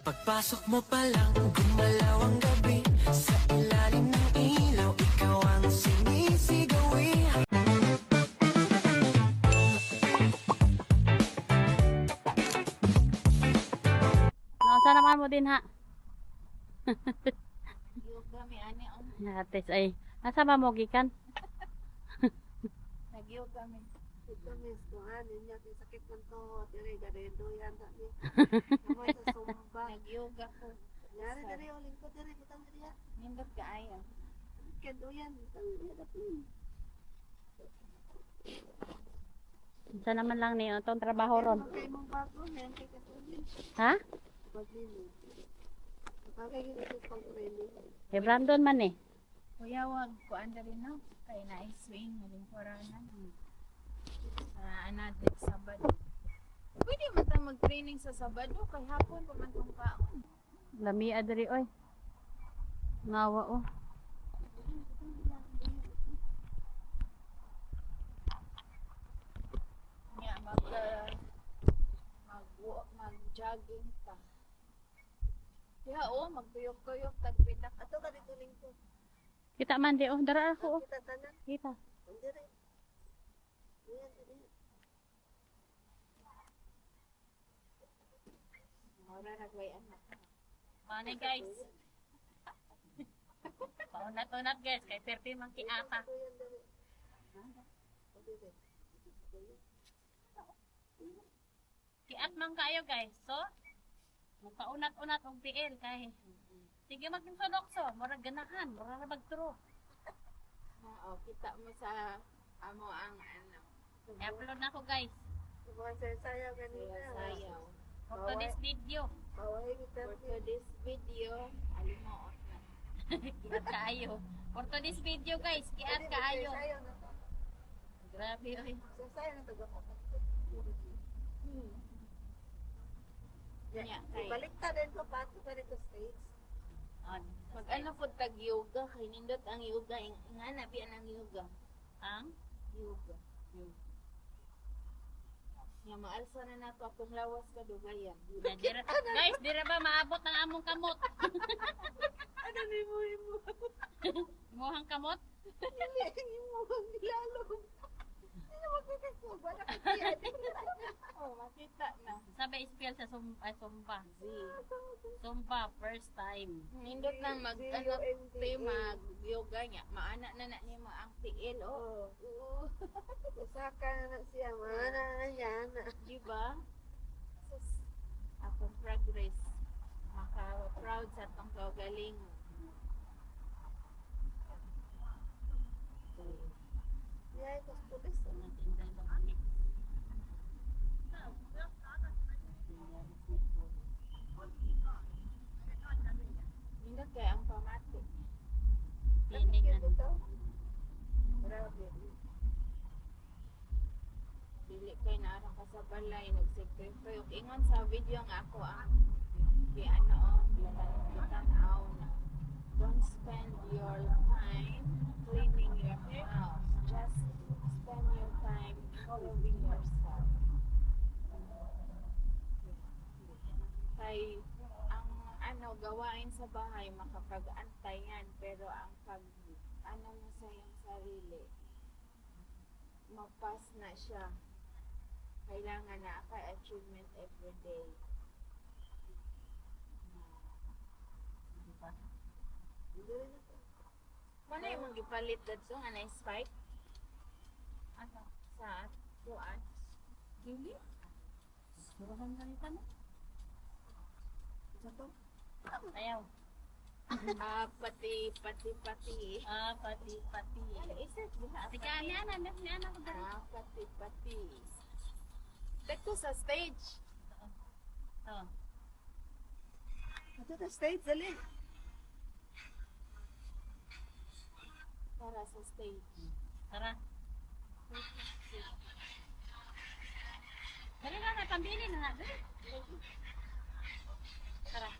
Pagpasok mo pa lang, gumalaw ang gabi. Sa ilalim ng ilaw, ikaw ang sinisigawi. Nasa naman mo din ha. Yoga mi ani on. Yates ay. Nasa ba mo gikan? Nag-yoga mi. Ito miss ko anin niya kay sakit ng tuhod dire garedo yan ta ni. Kamay sa sumba. Nag-yoga ko. Yari dire uling ko dire butang dire. Nindot kaayo. Kendo yan butang dire dapin. Nasa naman lang ni itong trabaho ron. Kay mong bago men kay kasulin. Ha? Paglino. Bagay gid sa pag-training. Kay Brandon man eh. Kuya wag ko anda rin no. Kay na-swing na rin koranan. Another Sabado. Pwede man ta mag-training sa Sabado kay hapon pa man tong kaon. Lami adri oy. Nawa oh. Nya mag-jogging pa. Kaya magtuyok-tuyok tagpitak. Ato ka dito lingkod. Kita man di oh. Dara ako oh. Kita tanan. Kita. Dire. Yan dire. Ora nagway anak. Mani guys. Paunat-unat guys. Kay 30 man kiata. Ito yan dire. O dire. Kiat man kayo guys. So, magpaunat-unat og tiil kay. Sige magsunokso, murag ganahan, murag na magturo. Kita mo sa amo ang ano. I-upload na ko guys. Mga sayaw ganina. Sayaw. For today's video. Baway kita. For today's video, alimuot na. Kiat kaayo. For today's video guys, kiat kaayo. Sayaw na to. Grabe oy. Sayaw na to gamo. Nya kay Baliktad din ko pa sa dito stage. pag ano pud tag yoga kay nindot ang yoga nga nabi ang yoga. Ang Yoga. Nya maalsa na nato akong lawas kadugayan. dira, guys, dira ba maabot ang among kamot? Ano ni mo imo? Imuhang kamot? Hindi mo nilalog. Hindi mo makikita ba na Oh, makita na. Sabay spell sa sumba. Sumba, first time. Nindot lang mag ano tay mag yoga nya maana na nimo ang tiil oh. Oo. Usaka na siya mana na yan. Di ba? Sus, akong progress. Maka-proud sa atong kaugaling. Yay, kus pulis. Nindot kay ang pamati. Pinig na. Grabe. Dili kay naara ka sa balay nagsekreto. Ingon sa video nga ako ang di ano bitang-aw na. Don't spend your time cleaning your house. Just spend your time improving yourself. Kay ang ano gawain sa bahay makapag-antay yan pero ang pag ano mo sa iyong sarili magpas na siya. Kailangan na achievement every day. Wala yung mga gipalit dito nga na spike? Asa? Sa tuan? Hindi? Suruhan ka nito mo? Sa to? Ayaw. Pati. Pati. Isip diha. Tika, ni ana ko dara. Pati. Dito sa stage. Oh. Ito na stage dali. Para sa stage. Tara. Dali na, pambili na na. Tara.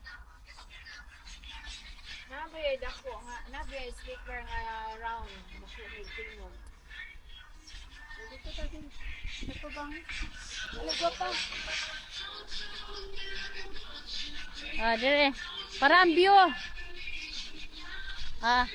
Nabi dako nga, nabi speaker nga round. Nakinig tingog. Dito ta din. Ito bang? Ano ba pa? Ah, dire. Para ang view. Ah.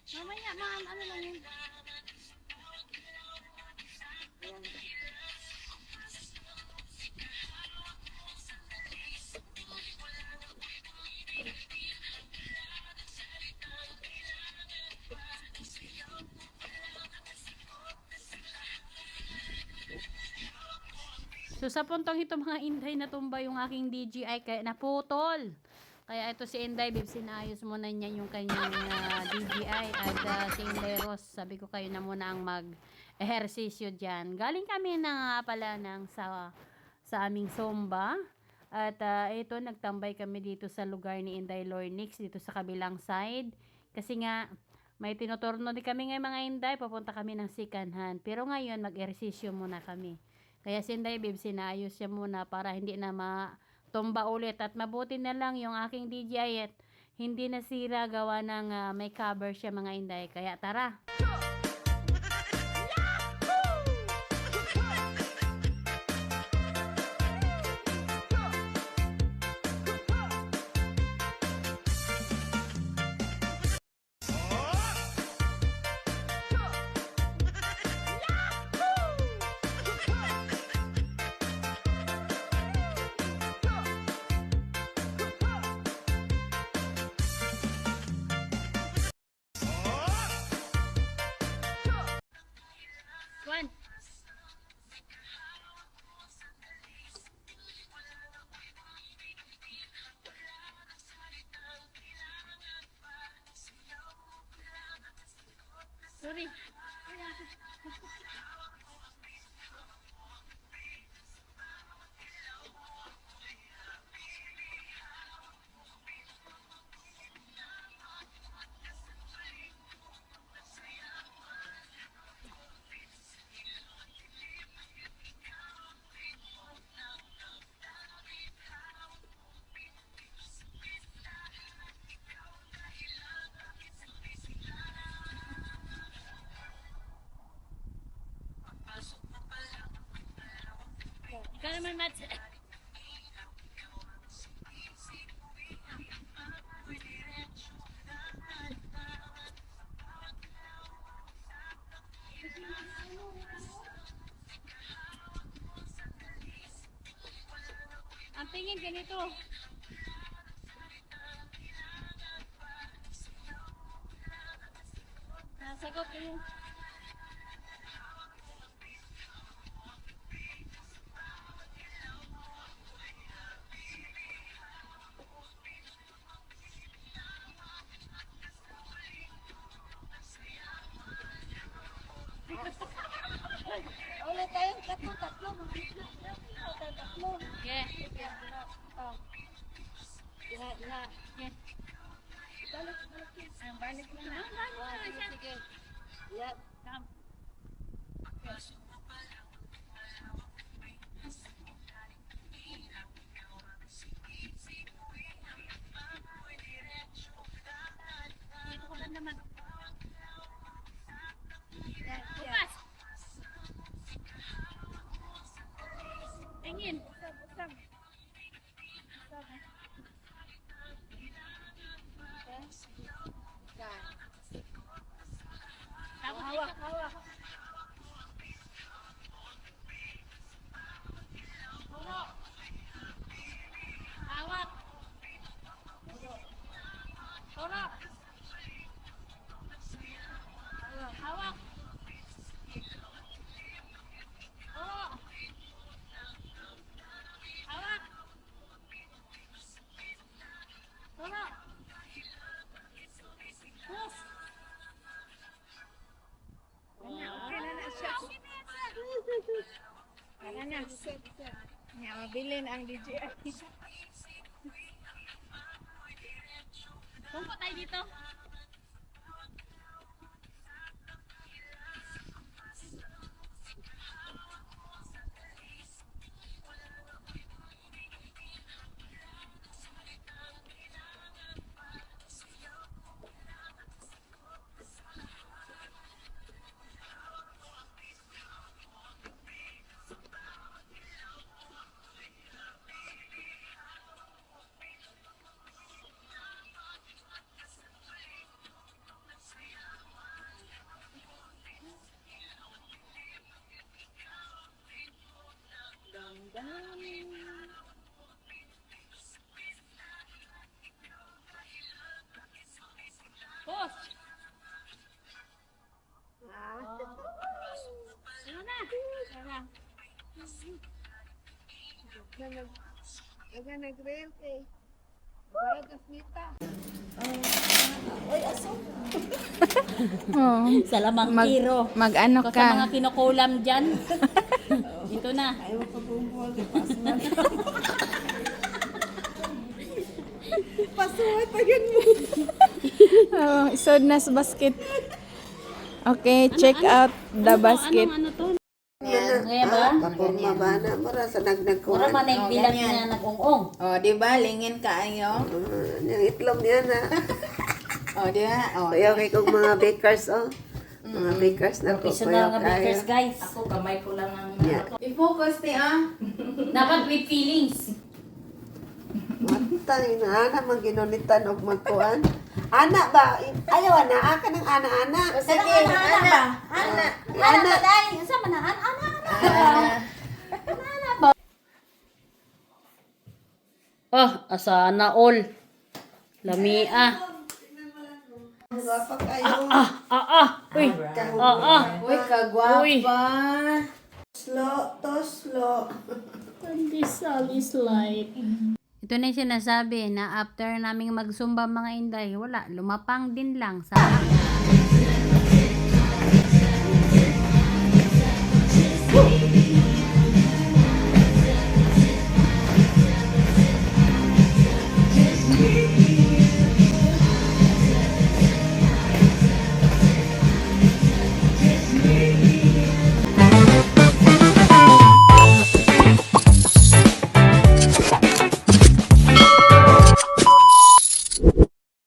Mamaya, ma'am, ano lang yun? So sa puntong ito mga Inday, natumba yung aking DJI kaya naputol. Kaya ito si Inday, babe, sinayos muna niya yung kanyang DJI. At si Inday Ross, sabi ko kayo na muna ang mag-ehersisyo dyan. Galing kami na pala sa aming Zumba. At ito, nagtambay kami dito sa lugar ni Inday Lornix, dito sa kabilang side. Kasi nga, may tinuturno din kami ngayon mga Inday, papunta kami ng Sikanhan. Pero ngayon, mag-ehersisyo muna kami. Kaya si Inday, babe, sinayos siya muna para hindi na matumba ulit. At mabuti na lang yung aking DJI at hindi nasira, gawa ng may cover siya mga Inday. Kaya tara! One. Sorry. Ikaw naman, Mats. Ang tingin ganito. Nasagot ko yung Ulit tayo, tatlo. Tatlo. yeah. Oh. Na. Yeah. Balik mo na. Sige. Yeah. Come. Dito ko lang naman. Bukas. Tingin. Usap. Yan. Tapos Hawak. Nga, mabilin ang DJI. Kung tayo dito. Post! Ah, Ano na? nag-reel kay. Para kasmita. Salamang kiro. Mag-ano Sa mga kinukulam dyan. Dito na. Ayaw ka bumbuwag. Pasuhan. Pasuhan pa yun mo. Isod na sa basket. Okay, check out the basket. Ano to? Yan. Kaya ba? Papurma ba na? Mara sa Mura nagnagkuhan. man ang bilang na nag-ung-ung. Oh, di ba? Lingin kaayo. Yung itlog niya na. Oh, di ba? Oh. Kaya kay kong mga bakers, oh. Mga bakers na po. Professional nga bakers, guys. Ako, kamay ko lang ang... Yeah. I-focus ni Dapat with feelings. Matay na, ana man ginunitan og magkuhan. Ana ba? Ayaw na, aka ng ana-ana. Sige, ana. Ana. Ana ba dahil? Sa manahan? Ana. Oh, asana all. Lamia. Gwapa kayo. Uy. Uy, kagwapa. Uy. Slow to slow. This all is light. Ito na yung sinasabi na after naming magsumba mga inday, wala, lumapang din lang sa